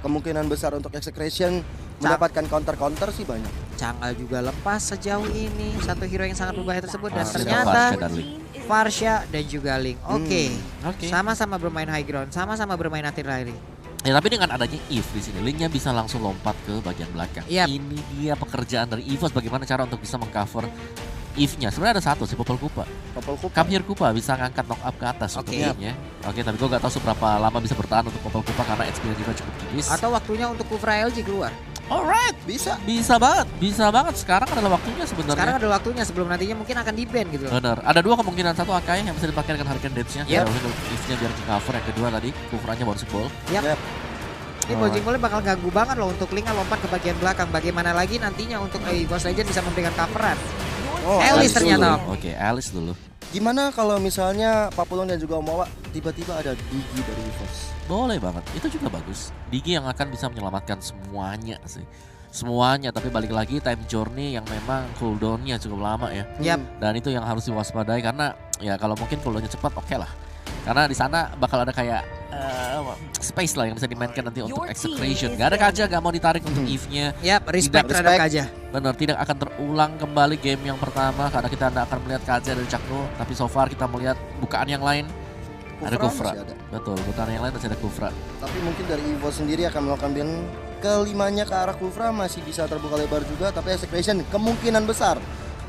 Kemungkinan besar untuk Execration mendapatkan counter sih banyak. Chang'e juga lepas sejauh ini, satu hero yang sangat berbahaya tersebut dan Farsha ternyata dan Ling. Farsha dan juga Ling. Oke. Oke. Sama-sama bermain high ground, sama-sama bermain artillery. Ya, tapi dengan adanya Eve di sini, Linknya bisa langsung lompat ke bagian belakang. Yap. Ini dia pekerjaan dari EVOS, bagaimana cara untuk bisa mengcover Eve-nya. Sebenarnya ada satu, si Popol Kupa. Come Here Kupa bisa ngangkat knock up ke atas untuk Oke. Eve-nya. Oke, tapi gue gak tahu seberapa lama bisa bertahan untuk Popol Kupa karena HP-nya juga cukup tipis. Atau waktunya untuk Kufra LG keluar. Alright, bisa banget. Sekarang adalah waktunya sebenarnya. Sekarang ada waktunya sebelum nantinya mungkin akan di-ban gitu loh. Benar, ada dua kemungkinan. Satu Akai yang bisa dipakai dengan Hurricane Dance-nya. Yep. Eve-nya biar di cover. Yang kedua tadi Kufranya bouncing ball. Yap. Ini bouncing ball bakal ganggu banget loh untuk Lingnya lompat ke bagian belakang. Bagaimana lagi nantinya untuk EVOS Legend bisa memberikan coveran. Alice ternyata. Oke, Alice dulu. Gimana kalau misalnya Papulon dan juga Omawa tiba-tiba ada Digi dari EVOS? Boleh banget, itu juga bagus. Digi yang akan bisa menyelamatkan semuanya sih. Semuanya, tapi balik lagi time journey yang memang cooldownnya cukup lama ya. Yap. Dan itu yang harus diwaspadai karena ya kalau mungkin cooldownnya cepat oke lah. Karena di sana bakal ada kayak space lah yang bisa dimainkan nanti untuk Execration. Gak ada Kaja, gak mau ditarik untuk Eve-nya. Yap, respect terhadap Kaja. Benar, tidak akan terulang kembali game yang pertama karena kita tidak akan melihat Kaja dari Chakno. Tapi so far kita melihat bukaan yang lain. Ada Kufra. Betul, bukaan yang lain masih ada Kufra. Tapi mungkin dari EVOS sendiri akan melakukan ban kelimanya ke arah Kufra masih bisa terbuka lebar juga. Tapi Execration kemungkinan besar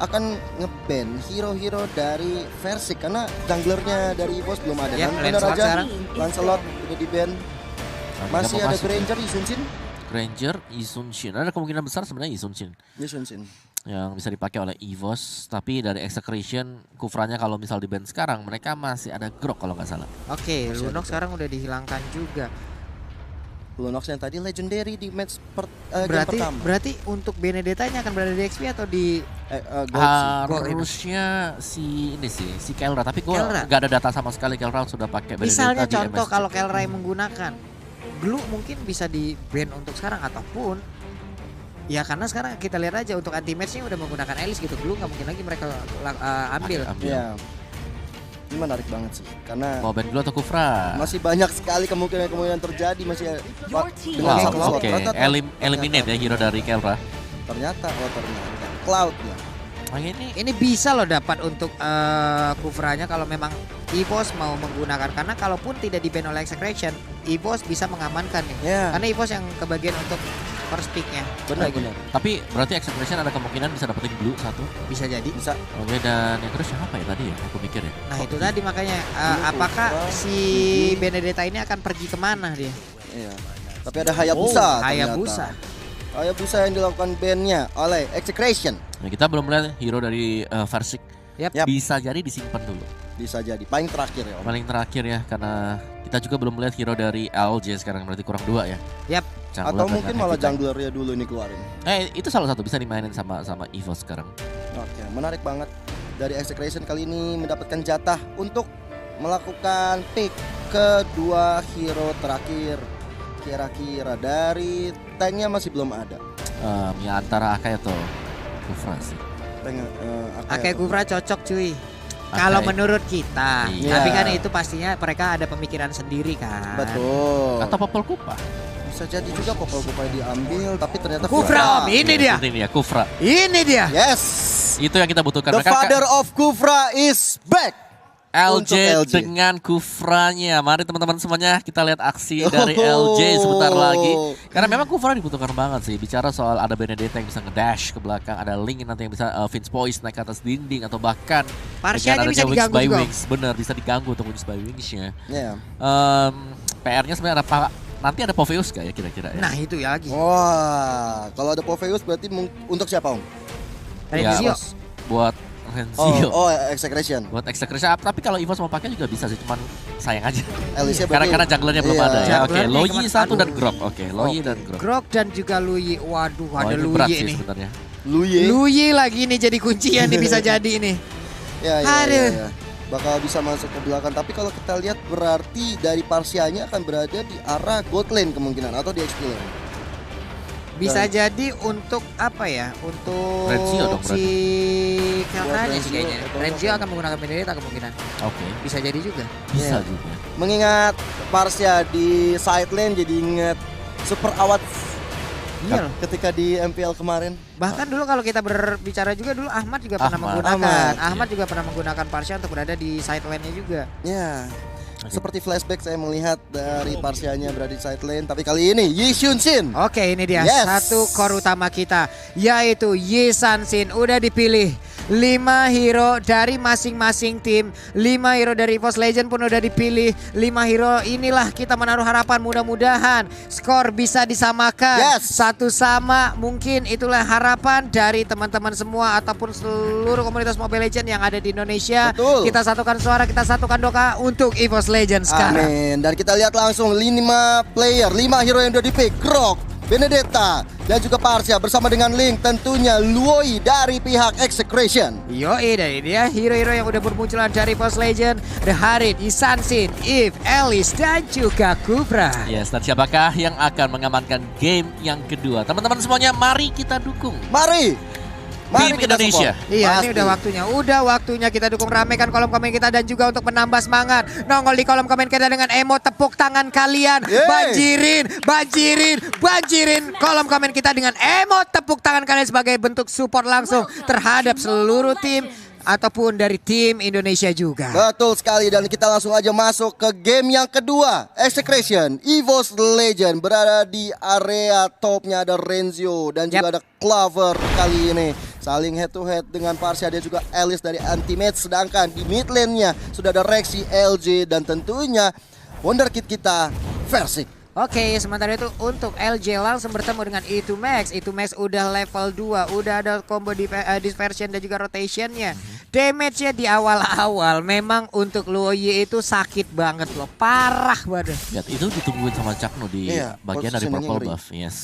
akan nge-ban hero-hero dari Versik karena junglernya dari EVOS belum ada. Yap, Dan benar Lancelot aja sekarang. Lancelot udah di-ban. Masih ada Granger, Isunshin. Granger, Isunshin. Ada kemungkinan besar sebenarnya Isunshin yang bisa dipakai oleh EVOS. Tapi dari Execration, Kufranya kalau misal di-ban sekarang, mereka masih ada Grok kalau nggak salah. Oke, Lunox sekarang udah dihilangkan juga. Lunox yang tadi legendary di match game pertama. Berarti untuk Benedetta ini akan berada di XP atau di Harusnya si Kelra, tapi gue nggak ada data sama sekali Kelra sudah pakai Benedetta. Misalnya di contoh MSC. kalau Kelrai menggunakan Glue mungkin bisa di ban untuk sekarang ataupun ya karena sekarang kita lihat aja untuk anti matchnya udah menggunakan Alice gitu. Glue nggak mungkin lagi mereka ambil. Ya. Ini menarik banget sih karena mau ban dulu atau Kufra? masih banyak sekali kemungkinan terjadi masih dengan Wow, satu slot. oke. Ternyata- Eliminate ya hero dari Kelra. ternyata Cloud ya. Oh, Ini bisa loh dapat untuk Kufranya kalau memang EVOS mau menggunakan karena kalaupun tidak di-ban oleh Execration, EVOS bisa mengamankan nih. Ya. Karena EVOS yang kebagian untuk first pick-nya. Benar. Tapi berarti Execration ada kemungkinan bisa dapetin blue satu. Bisa jadi. Bisa. Oke, dan yang kedua siapa ya tadi ya? Aku mikir ya. Nah itu tadi makanya apakah si Benedetta ini akan pergi kemana dia? Iya. Tapi ada Hayabusa. Hayabusa. Hayabusa yang dilakukan ban-nya oleh Execration. Nah, kita belum lihat hero dari Versik. Yap. Bisa jadi disimpan dulu. Bisa jadi paling terakhir ya Om. Paling terakhir ya, karena kita juga belum melihat hero dari LJ sekarang, berarti kurang 2 ya. Yap. Jungler Atau dengan mungkin malah Heavy Tank. junglernya dulu nih keluarin. Itu salah satu bisa dimainin sama EVOS sekarang. Oke, menarik banget. Dari Execration kali ini mendapatkan jatah untuk melakukan pick kedua hero terakhir. Kira-kira dari tanknya masih belum ada. Ya antara Akai atau Kufra sih. Akai Kufra cocok cuy. Kalau menurut kita, Iya. tapi kan itu pastinya mereka ada pemikiran sendiri kan. Betul. Atau Popol Kupa. Bisa jadi juga Popol Kupa diambil, tapi ternyata Kufra Om, ini dia. Ini dia Kufra. Ini dia. Yes. Itu yang kita butuhkan. The Mereka father of Kufra is back. Untuk LJ LJ. dengan Kufranya. Mari teman-teman semuanya kita lihat aksi dari LJ sebentar lagi. Karena memang Kufra dibutuhkan banget sih. Bicara soal ada Benedetta yang bisa ngedash ke belakang, ada Link nanti yang bisa Vince Poise naik ke atas dinding atau bahkan Parsianya dengan bisa adanya diganggu Wings by juga. Wings. Bener, bisa diganggu untuk Wings by Wings-nya. Ya. PR-nya sebenarnya apa? Nanti ada Poveus gak ya kira-kira ya? Nah itu ya lagi. Wah, kalau ada Poveus berarti untuk siapa Om? Renzio. Buat Renzio. Execration. Buat Execration. Tapi kalau EVOS mau pakai juga bisa sih, cuman sayang aja. Alicia Karena junglernya belum ada ya. Oke, Junglernya Loyi kemana? satu dan Aduh. Grok. Oke, Loyi dan Grok. Grok dan juga Luyi. Waduh, ada Ini berat Luyi sih ini. sebenarnya. Luye. Luyi lagi nih jadi kuncian nih bisa jadi ini. Ya, Aduh. ya. Bakal bisa masuk ke belakang. Tapi kalau kita lihat berarti dari Parsianya akan berada di arah gold lane kemungkinan atau di XP lane. Bisa jadi untuk apa ya? Untuk Renzio dong si Kelranya sih Renzio kayaknya. atau Renzio akan menggunakan Benedetta kemungkinan. Oke, Bisa jadi juga. bisa Iya. juga. Mengingat Parsia di side lane jadi inget super awat Iya loh. ketika di MPL kemarin. Bahkan dulu kalau kita berbicara juga dulu Ahmad juga pernah menggunakan. Ahmad juga pernah menggunakan Parsia untuk berada di side lane-nya juga. Ya. Seperti flashback saya melihat dari Parsianya berada di side lane, tapi kali ini Yi Hyun Shin. Oke, ini dia Yes. satu core utama kita, yaitu Yi San Shin udah dipilih. 5 hero dari masing-masing tim, 5 hero dari EVOS Legend pun udah dipilih. 5 hero inilah kita menaruh harapan, mudah-mudahan skor bisa disamakan. Yes. Satu sama, mungkin itulah harapan dari teman-teman semua ataupun seluruh komunitas Mobile Legend yang ada di Indonesia. Betul. Kita satukan suara, kita satukan doa untuk EVOS Legend sekarang. Amin. Dan kita lihat langsung 5 player, 5 hero yang udah di-pick. Grok, Benedetta, dan juga Parsia bersama dengan Link, tentunya Luoi dari pihak Execration. Yoi, dari dia hero-hero yang udah bermunculan dari EVOS Legend, The Harit, Isansin, Eve, Alice, dan juga Kufra. Yes, dan siapakah yang akan mengamankan game yang kedua? Teman-teman semuanya, mari kita dukung Mari tim kita Indonesia. support. Iya, Pasti. ini udah waktunya kita dukung, ramekan kolom komen kita dan juga untuk menambah semangat. Nongol di kolom komen kita dengan emo tepuk tangan kalian. Yeay. Banjirin kolom komen kita dengan emo tepuk tangan kalian sebagai bentuk support langsung terhadap seluruh tim ataupun dari tim Indonesia juga. Betul sekali, dan kita langsung aja masuk ke game yang kedua. Execration, EVOS Legend berada di area topnya ada Renzio dan juga ada Clover kali ini. Saling head to head dengan Parsia dan juga Alice dari Anti-Mage. Sedangkan di mid lane-nya sudah ada Rexy, LJ, dan tentunya wonderkid kita, Versik. Oke, sementara itu untuk LJ langsung bertemu dengan E2max. E2max udah level 2, udah ada combo dispersion dan juga rotationnya. Damage-nya di awal-awal memang untuk Luoyi itu sakit banget loh, parah banget. Lihat, itu ditungguin sama Cakno di Iya, bagian dari positioningnya purple ngeri. buff. Yes.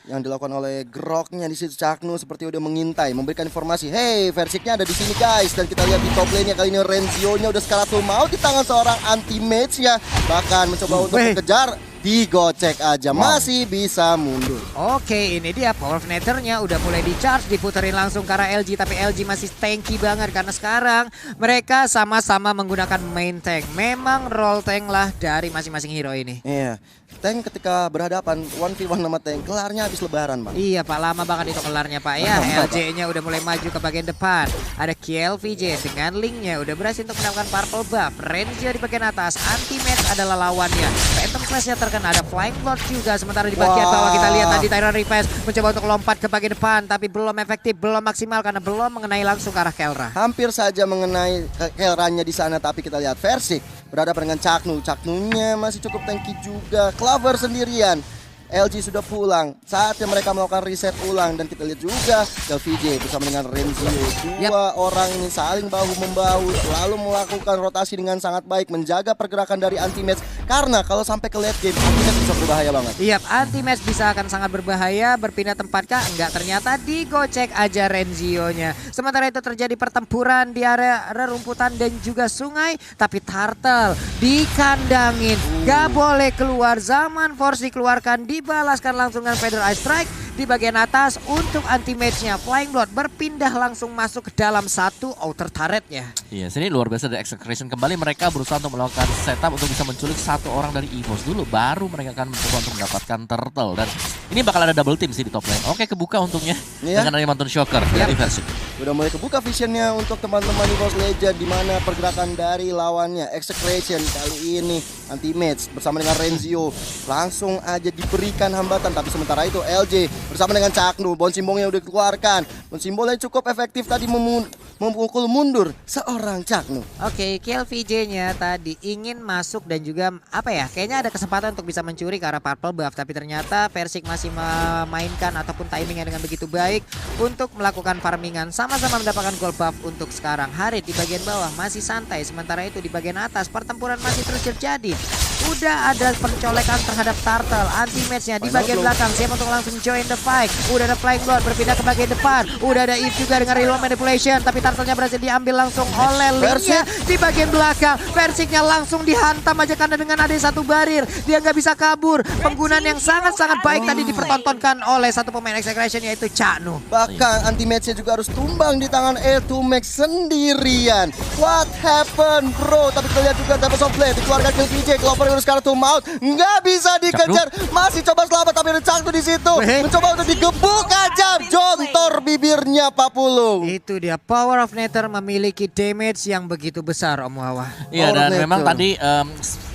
Yang dilakukan oleh Groknya di situ, Caknu seperti udah mengintai, memberikan informasi, hey Versiknya ada di sini guys. Dan kita lihat di top lane-nya kali ini Renzio-nya udah skalatul mau di tangan seorang Anti-Mage-nya, bahkan mencoba untuk mengejar, digocek aja, masih bisa mundur. Oke, ini dia power of nethernya udah mulai di charge, diputerin langsung ke arah LG, tapi LG masih tanky banget karena sekarang mereka sama-sama menggunakan main tank. Memang role tank lah dari masing-masing hero ini. Iya, tank ketika berhadapan 1v1 sama tank, kelarnya habis lebaran bang. Iya Pak, lama banget itu kelarnya Pak ya. LJ-nya udah mulai maju ke bagian depan. Ada KLVJ dengan linknya udah berhasil untuk mendapatkan purple buff. Renzio di bagian atas, Anti-Mage adalah lawannya. Phantom Slash-nya terkena, ada Flying Blood juga. Sementara di bagian bawah kita lihat tadi Tyrant Repass mencoba untuk lompat ke bagian depan, tapi belum efektif, belum maksimal karena belum mengenai langsung ke arah Kelra. Hampir saja mengenai Kelranya di sana, tapi kita lihat Versik berhadapan dengan Caknu. Caknunya masih cukup tanky juga. Clover sendirian. LG sudah pulang, saatnya mereka melakukan reset ulang. Dan kita lihat juga LVJ bersama dengan Renzio, dua orang ini saling bahu-membahu, selalu melakukan rotasi dengan sangat baik, menjaga pergerakan dari Anti-Mage. Karena kalau sampai ke late game, Anti-Mage bisa berbahaya banget. Iya, Anti-Mage bisa akan sangat berbahaya. Berpindah tempat kah? Enggak, ternyata digocek aja Renzio-nya. Sementara itu terjadi pertempuran di area rerumputan dan juga sungai, tapi Turtle dikandangin, gak boleh keluar. Zaman Force dikeluarkan, dibalaskan langsung dengan Feather Ice Strike di bagian atas. Untuk Anti-Mage-nya Flying Blood berpindah langsung masuk ke dalam satu outer turret-nya. Iya, sini luar biasa dari Execration. Kembali mereka berusaha untuk melakukan setup untuk bisa menculik satu orang dari EVOS dulu, baru mereka akan mencoba untuk mendapatkan Turtle. Dan ini bakal ada double team sih di top lane. Oke, kebuka untungnya dengan dari Mountain Shocker dari Versik. Udah mulai kebuka visionnya untuk teman-teman EVOS Legend, di mana pergerakan dari lawannya Execration kali ini Anti-Mage bersama dengan Renzio langsung aja diberikan hambatan. Tapi sementara itu LJ bersama dengan Caknu, Bon Simbongnya udah dikeluarkan. Bon Simbongnya cukup efektif tadi memukul mundur seorang Caknu. Oke, KLVJ-nya tadi ingin masuk dan juga apa ya, kayaknya ada kesempatan untuk bisa mencuri ke arah purple buff, tapi ternyata Versik masih memainkan ataupun timingnya dengan begitu baik untuk melakukan farmingan. Sama-sama mendapatkan gold buff untuk sekarang. Harit di bagian bawah masih santai, sementara itu di bagian atas pertempuran masih terus terjadi. Udah ada pencolekan terhadap Turtle. Anti-Mage-nya di bagian belakang siap untuk langsung join the fight. Udah ada Flying Blood berpindah ke bagian depan. Udah ada Eve juga dengan reload manipulation, tapi Turtle-nya berhasil diambil langsung oleh Link-nya di bagian belakang. Versiknya langsung dihantam aja karena dengan ada satu barir, dia nggak bisa kabur. Penggunaan yang sangat-sangat baik tadi dipertontonkan oleh satu pemain Execration, yaitu Caknu. Bahkan Anti-Mage-nya juga harus tumbang di tangan E2max sendirian. What happened bro? Tapi kita lihat juga Tempest of Blade dikeluarkan ke VJ. Clover Clover yang sekarang tuh out, nggak bisa dikejar, masih coba selamat tapi ada Caknu di situ, mencoba untuk digebuk aja, jontor bibirnya Pak Pulung. Itu dia Power of Nether memiliki damage yang begitu besar Om Wawa. Iya, Power dan of Nether. memang tadi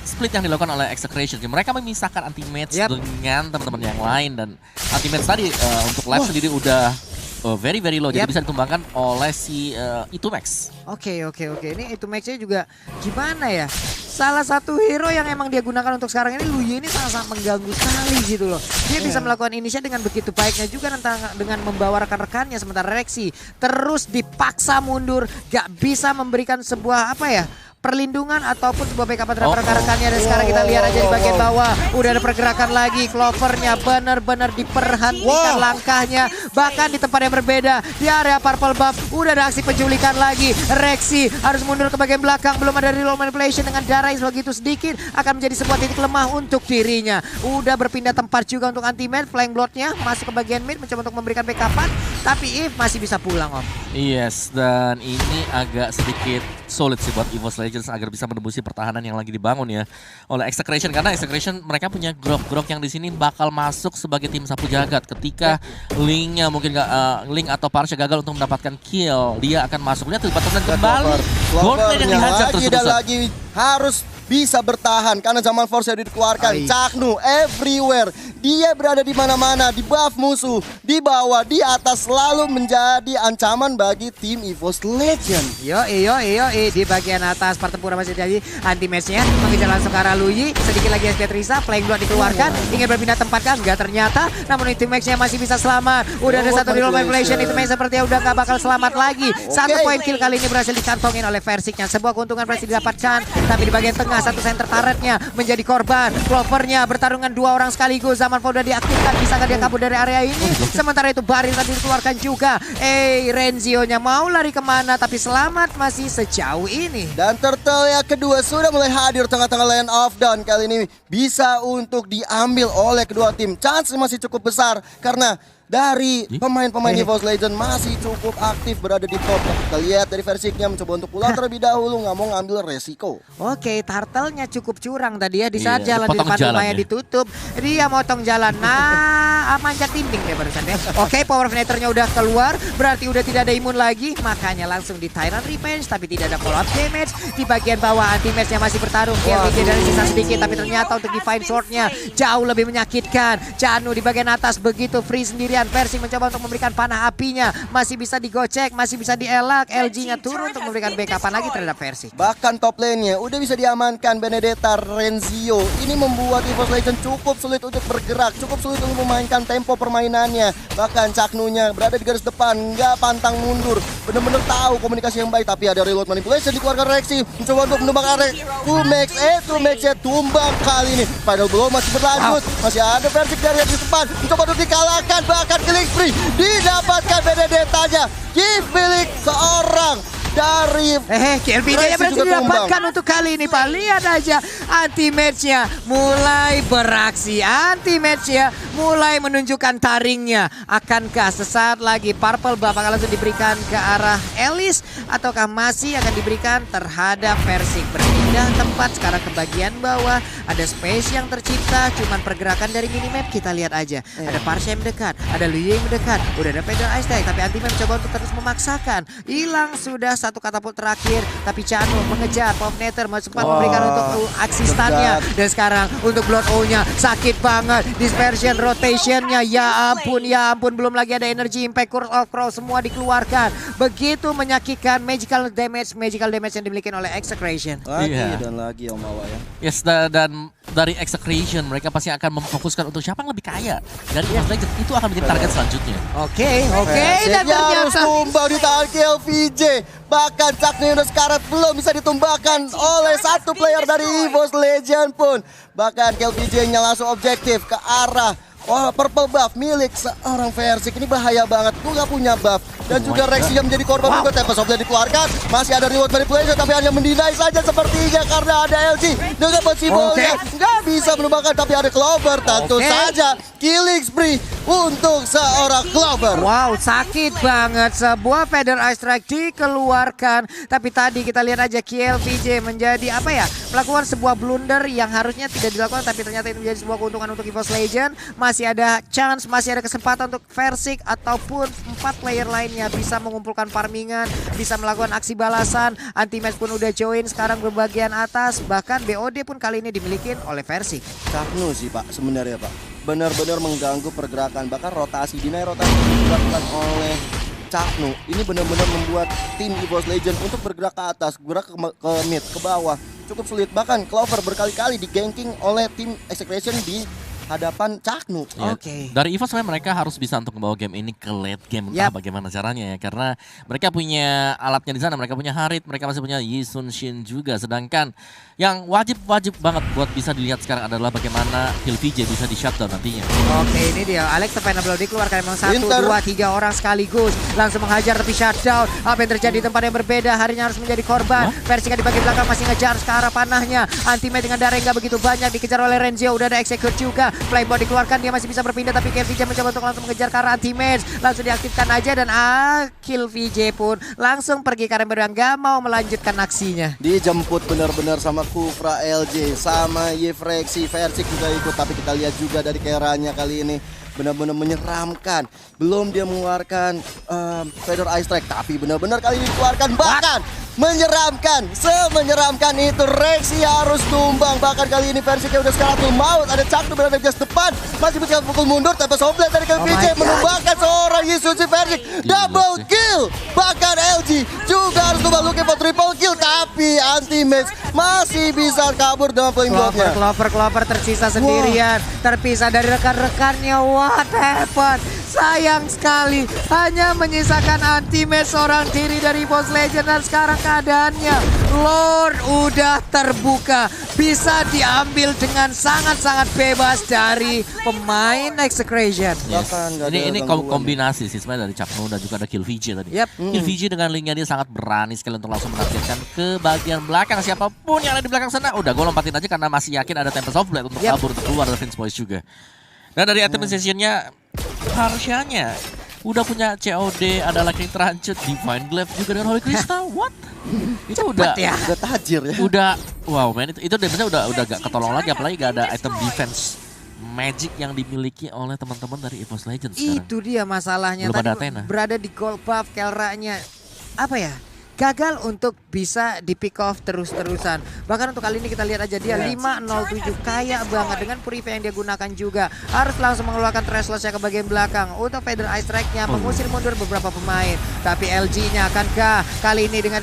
split yang dilakukan oleh Execration, mereka memisahkan anti-match dengan teman-teman yang lain, dan anti-match tadi untuk live sendiri udah very low, jadi bisa ditumbangkan oleh si itu Max. Oke. Ini itu Max-nya juga gimana ya? Salah satu hero yang emang dia gunakan untuk sekarang ini, Luye ini sangat-sangat mengganggu sekali gitu loh. Dia bisa melakukan inisiat dengan begitu baiknya juga dengan membawa rekan-rekannya, sementara Rexy terus dipaksa mundur, gak bisa memberikan sebuah apa ya, perlindungan ataupun sebuah backup terhadap rekan-rekannya. Dan sekarang kita lihat aja di bagian bawah udah ada pergerakan lagi. Clovernya benar-benar diperhentikan langkahnya, bahkan di tempat yang berbeda di area purple buff udah ada aksi penculikan lagi. Rexy harus mundur ke bagian belakang, belum ada reroll manipulation dengan darah yang begitu sedikit akan menjadi sebuah titik lemah untuk dirinya. Udah berpindah tempat juga untuk anti-man, flying bloodnya masuk ke bagian mid mencoba untuk memberikan backupan, tapi Eve masih bisa pulang Om. Yes, dan ini agak sedikit sulit sih buat EVOS Legends agar bisa menembusi pertahanan yang lagi dibangun ya oleh Execration, karena Execration mereka punya grok yang di sini bakal masuk sebagai tim sapu jagat ketika Link-nya mungkin Link atau Parsha gagal untuk mendapatkan kill, dia akan masuk. Lihat tuh batasan kembali, Goldblade yang dihajar terus dan lagi harus bisa bertahan karena zaman force yang dikeluarkan. Caknu everywhere, dia berada di mana-mana, di buff musuh, di bawah, di atas, selalu menjadi ancaman bagi tim EVOS Legend. Yo, di bagian atas pertempuran masih terjadi, anti match-nya mengejar langsung ke arah Luyi, sedikit lagi SP Trisa, flying blood dikeluarkan, ingin berpindah tempat kan, enggak ternyata, namun itu match-nya masih bisa selamat. Udah ada satu reroll manipulation, itu match sepertinya udah gak bakal selamat lagi. Satu poin kill kali ini berhasil dikantongin oleh Versiknya, sebuah keuntungan berhasil didapatkan, tapi di bagian tengah satu center turretnya menjadi korban. Clovernya bertarungan dua orang sekaligus, zaman udah diaktifkan, bisa dia kabur dari area ini. Sementara itu Barin tadi dikeluarkan juga. Renzio-nya mau lari kemana, tapi selamat masih sejauh ini. Dan turtle yang kedua sudah mulai hadir tengah-tengah land of dawn. Kali ini bisa untuk diambil oleh kedua tim. Chance masih cukup besar karena dari pemain-pemain EVOS Legend masih cukup aktif berada di top. Kita lihat dari Versiknya mencoba untuk pulang terlebih dahulu, nggak mau ngambil resiko. Oke, turtle-nya cukup curang tadi ya, di saat Iya, jalan di dipotong depan rumahnya jalannya. ditutup, dia motong jalan. Nah, manjat dinding dia barusan ya. Oke, power of Nether-nya udah keluar, berarti udah tidak ada imun lagi, makanya langsung di Tyrant Revenge, tapi tidak ada follow up damage. Di bagian bawah anti-match-nya masih bertarung, KLJ dari sisa sedikit, tapi ternyata untuk Divine Sword-nya jauh lebih menyakitkan. Caknu di bagian atas begitu free sendirian, Versi mencoba untuk memberikan panah apinya, masih bisa digocek, masih bisa dielak. LG-nya turun untuk memberikan backupan lagi terhadap Versi. Bahkan top lane-nya udah bisa diamankan Benedetta, Renzio. Ini membuat EVOS Legend cukup sulit untuk bergerak, cukup sulit untuk memainkan tempo permainannya. Bahkan Caknunya berada di garis depan, nggak pantang mundur, bener-bener tahu komunikasi yang baik. Tapi ada reload manipulation dikeluarkan Rexy, mencoba untuk menumbang area 2max-nya tumbang kali ini. Final blow masih berlanjut, masih ada Versik dari depan, mencoba untuk dikalahkan, bahkan klik free didapatkan Benedettanya. Kipilik seorang dari KLPJ-nya berhasil didapatkan untuk kali ini Pak. Lihat aja anti-match-nya mulai beraksi, anti-match-nya mulai menunjukkan taringnya. Akankah sesaat lagi Purple bakal langsung diberikan ke arah Elis, ataukah masih akan diberikan terhadap Versik? Berpindah tempat sekarang ke bagian bawah, ada space yang tercipta, cuman pergerakan dari minimap kita lihat aja. Ada Parsha yang mendekat, ada Luye yang mendekat, udah ada Pedal Ice Tag, tapi Anti-Man mencoba untuk terus memaksakan. Hilang sudah satu katapult terakhir, tapi Caknu mengejar. Pop Nether sempat memberikan untuk aksi stunnya, dan sekarang untuk Blood O-nya sakit banget. Dispersion rotationnya, ya ampun, belum lagi ada energy impact, Curse of Crow semua dikeluarkan. Begitu menyakitkan magical damage yang dimiliki oleh Execration. Lagi dan lagi Om Awa ya. Yes, dan dari Execration mereka pasti akan memfokuskan untuk siapa yang lebih kaya dari EVOS Legends, itu akan menjadi target selanjutnya. Oke, dan harus ternyata tumbang di tangan KLPJ. Bahkan Caknu yang sekarang belum bisa ditumbangkan oleh satu player dari EVOS Legend pun. Bahkan KLPJ-nya langsung objektif ke arah purple buff milik seorang Versik. Ini bahaya banget, gue gak punya buff. Dan juga Rex yang menjadi korban juga. Tempest of Blade dikeluarkan. Masih ada reward manipulation tapi hanya mendinai saja sepertinya karena ada LG dengan possible-nya. Gak bisa menumbangkan tapi ada Clover. Tentu saja killing spree untuk seorang Clover. Wow, sakit banget. Sebuah Feather Ice Strike dikeluarkan. Tapi tadi kita lihat aja KLVJ menjadi apa ya, melakukan sebuah blunder yang harusnya tidak dilakukan, tapi ternyata itu menjadi sebuah keuntungan untuk EVOS Legend. Masih ada chance, masih ada kesempatan untuk Versik ataupun 4 player lainnya bisa mengumpulkan farmingan, bisa melakukan aksi balasan. Anti-match pun udah join sekarang berbagian atas. Bahkan BOD pun kali ini dimiliki oleh Versik. Caknu sih Pak sebenarnya Pak, benar-benar mengganggu pergerakan. Bahkan rotasi rotasi yang dilakukan oleh Caknu ini benar-benar membuat tim EVOS Legend untuk bergerak ke atas, bergerak ke mid, ke bawah cukup sulit. Bahkan Clover berkali-kali diganking oleh tim Execration di hadapan Caknu. Oke. Dari EVOS sebenarnya mereka harus bisa untuk membawa game ini ke late game. Entah bagaimana caranya ya, karena mereka punya alatnya di sana. Mereka punya Harit, mereka masih punya Yi Sun Shin juga. Sedangkan yang wajib banget buat bisa dilihat sekarang adalah bagaimana KillVJ bisa di shutdown nantinya. Oke, ini dia Alex Final Blow dikeluarkan memang 1, 2, 3 orang sekaligus langsung menghajar tapi shutdown. Apa yang terjadi di tempat yang berbeda, harinya harus menjadi korban. Versik di bagian belakang masih ngejar ke arah panahnya. Anti-mate dengan darah nggak begitu banyak, dikejar oleh Renzio. Udah ada execute juga. Flamebot dikeluarkan, dia masih bisa berpindah tapi KillVJ mencoba untuk langsung mengejar ke arah anti-mate. Langsung diaktifkan aja dan KillVJ pun langsung pergi karena baru nggak mau melanjutkan aksinya. Dijemput benar-benar sama Kufra LJ, sama Yefrexi. Versik juga ikut, tapi kita lihat juga dari Keranya kali ini benar-benar menyeramkan. Belum dia mengeluarkan Feather Ice Strike, tapi benar-benar kali ini dikeluarkan. Bahkan menyeramkan, semenyeramkan itu Rexy harus tumbang. Bahkan kali ini Versiknya udah sekaratul maut. Ada Caknu berada di depan, masih bisa pukul mundur. Tapi Soblet dari KVJ menumbangkan seorang Yisuji Versik. Double kill. Bahkan LG juga harus tumbang, looking for triple kill. Tapi anti-match masih bisa kabur dengan flame bloodnya. Clover tersisa sendirian, terpisah dari rekan-rekannya. What happened? Sayang sekali, hanya menyisakan anti-match seorang diri dari EVOS Legend. Dan sekarang keadaannya Lord udah terbuka, bisa diambil dengan sangat-sangat bebas dari pemain Execration. Yes. Ini kombinasi sih sebenarnya dari Caknu dan juga ada KillVJ tadi. KillVJ dengan linknya dia sangat berani sekali untuk langsung menargetkan ke bagian belakang. Siapapun yang ada di belakang sana, udah gue lompatin aja karena masih yakin ada Tempest of Blade untuk kabur, untuk keluar dari Vince Boys juga. Dan dari optimization-nya harusnya udah punya COD, ada Lightning Transit, Divine Glaive juga dengan Holy Crystal. What? Itu udah tajir ya. Udah wow man, itu damage-nya udah gak ketolong lagi, apalagi gak ada item defense magic yang dimiliki oleh teman-teman dari EVOS Legends sekarang. Itu dia masalahnya. Belum tadi ada Athena. Berada di gold buff, Kelranya apa ya? Gagal untuk bisa di pick off terus-terusan. Bahkan untuk kali ini kita lihat aja dia 507, kaya banget dengan Purify yang dia gunakan juga. Harus langsung mengeluarkan Thrashless ke bagian belakang untuk Feather Ice Strike-nya mengusir mundur beberapa pemain. Tapi LG-nya akankah kali ini dengan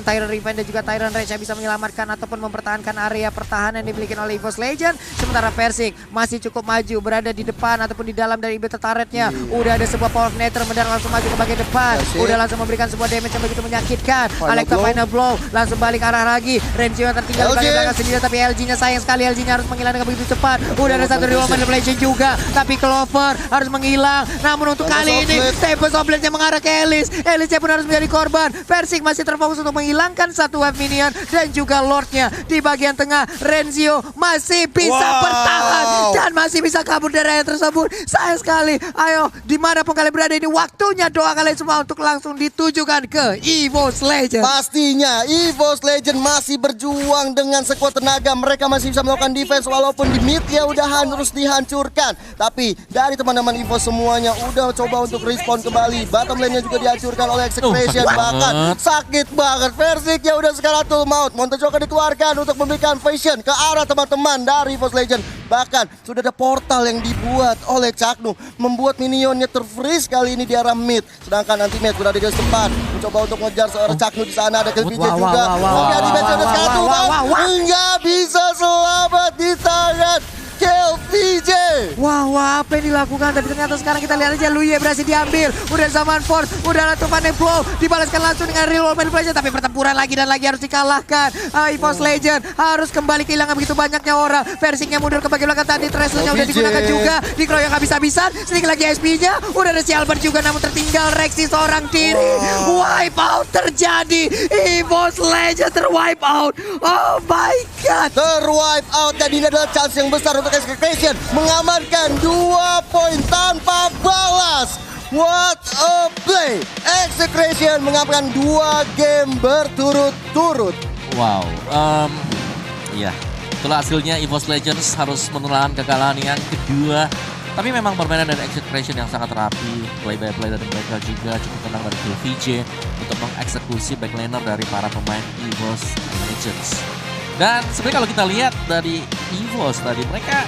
Tyrant Revenge dan juga Tyrant Rage bisa menyelamatkan ataupun mempertahankan area pertahanan yang dimiliki oleh EVOS Legend. Sementara Versik masih cukup maju, berada di depan ataupun di dalam dari Inhibitor turret-nya. Udah ada sebuah Power of Nether mendarat langsung maju ke bagian depan. Udah langsung memberikan sebuah damage yang begitu menyakitkan. Alexa Final Blow langsung balik arah lagi. Renzio yang tertinggal di belakang sendiri, tapi LG-nya sayang sekali. LG-nya harus menghilang dengan begitu cepat. Udah ada satu reward manipulation juga, tapi Clover harus menghilang. Namun untuk kali ini Tempest of Blade-nya mengarah ke Elis. Elisnya pun harus menjadi korban. Versik masih terfokus untuk menghilangkan satu wave minion dan juga Lord-nya di bagian tengah. Renzio masih bisa bertahan dan masih bisa kabur dari area tersebut. Sayang sekali. Ayo, dimanapun kalian berada ini, waktunya doa kalian semua untuk langsung ditujukan ke EVOS Legend. Pastinya EVOS Legend masih berjuang dengan sekuat tenaga. Mereka masih bisa melakukan defense walaupun di mid ya udah harus dihancurkan. Tapi dari teman-teman EVOS semuanya udah coba untuk respawn kembali. Bottom lane-nya juga dihancurkan oleh Execration. Bahkan sakit banget. Versik ya udah sekaratul maut. Montejoka dikeluarkan untuk memberikan vision ke arah teman-teman dari EVOS Legend. Bahkan sudah ada portal yang dibuat oleh Caknu, membuat minionnya terfreeze kali ini di arah mid. Sedangkan anti-mate berada di depan, mencoba untuk mengejar seorang Caknu di sana. Ada KVJ juga. Tapi anti-mate sudah sekaratul maut. Enggak bisa selamat di tangan Kill VJ. Wah, apa yang dilakukan? Tapi ternyata sekarang kita lihat aja Luye berhasil diambil. Udah Zaman Force, udah Ratu Van de Flow. Dibalaskan langsung dengan Real World Manipulation. Tapi pertempuran lagi dan lagi harus dikalahkan. EVOS Legend harus kembali kehilangan begitu banyaknya orang. Versingnya mundur ke bagian belakang tadi. Tracernya udah digunakan juga. Dikeroyok habis-habisan. Sedikit lagi SP-nya. Udah ada si Albert juga namun tertinggal Rexy seorang diri. Wipe out terjadi. EVOS Legend terwipe out. Oh my god. Terwipe out dan ini adalah chance yang besar untuk Execration mengamankan 2 poin tanpa balas. What a play! Execration mengamankan 2 game berturut-turut. Wow, ya itulah hasilnya. EVOS Legends harus menelan kekalahan yang kedua. Tapi memang permainan dari Execration yang sangat rapi. Play by play dari mereka juga cukup tenang dari Kill VJ untuk mengeksekusi backlaner dari para pemain EVOS Legends. Dan sebenarnya kalau kita lihat dari EVOS tadi, mereka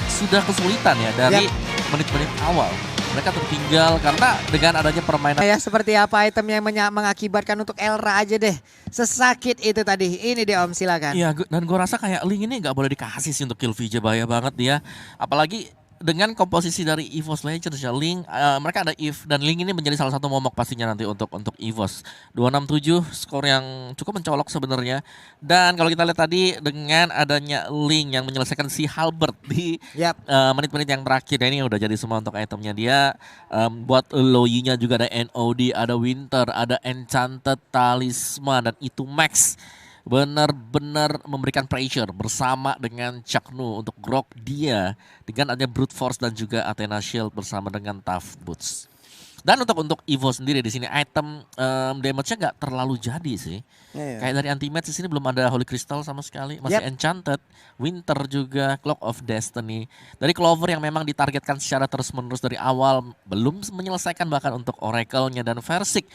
sudah kesulitan ya dari menit-menit awal. Mereka tertinggal karena dengan adanya permainan. Ya seperti apa item yang mengakibatkan untuk Elra aja deh. Sesakit itu tadi. Ini dia Om, silakan. Iya, dan gue rasa kayak Link ini nggak boleh dikasih sih untuk Kill VJ, bahaya banget dia. Apalagi dengan komposisi dari EVOS Legends ya, Link, mereka ada Eve dan Link ini menjadi salah satu momok pastinya nanti untuk EVOS. 267 skor yang cukup mencolok sebenarnya. Dan kalau kita lihat tadi dengan adanya Link yang menyelesaikan si Halbert di menit-menit yang terakhir, ini udah jadi semua untuk itemnya dia. Buat Loyi-nya juga ada NOD, ada Winter, ada Enchanted Talisman dan itu Max. Benar-benar memberikan pressure bersama dengan Chaknu untuk grok dia dengan adanya Brute Force dan juga Athena Shield bersama dengan Tough Boots. Dan untuk Evo sendiri di sini item damage-nya nggak terlalu jadi sih. Kayak dari anti-match di sini belum ada Holy Crystal sama sekali, masih Enchanted, Winter juga, Clock of Destiny. Dari Clover yang memang ditargetkan secara terus-menerus dari awal belum menyelesaikan bahkan untuk Oracle-nya dan Versik.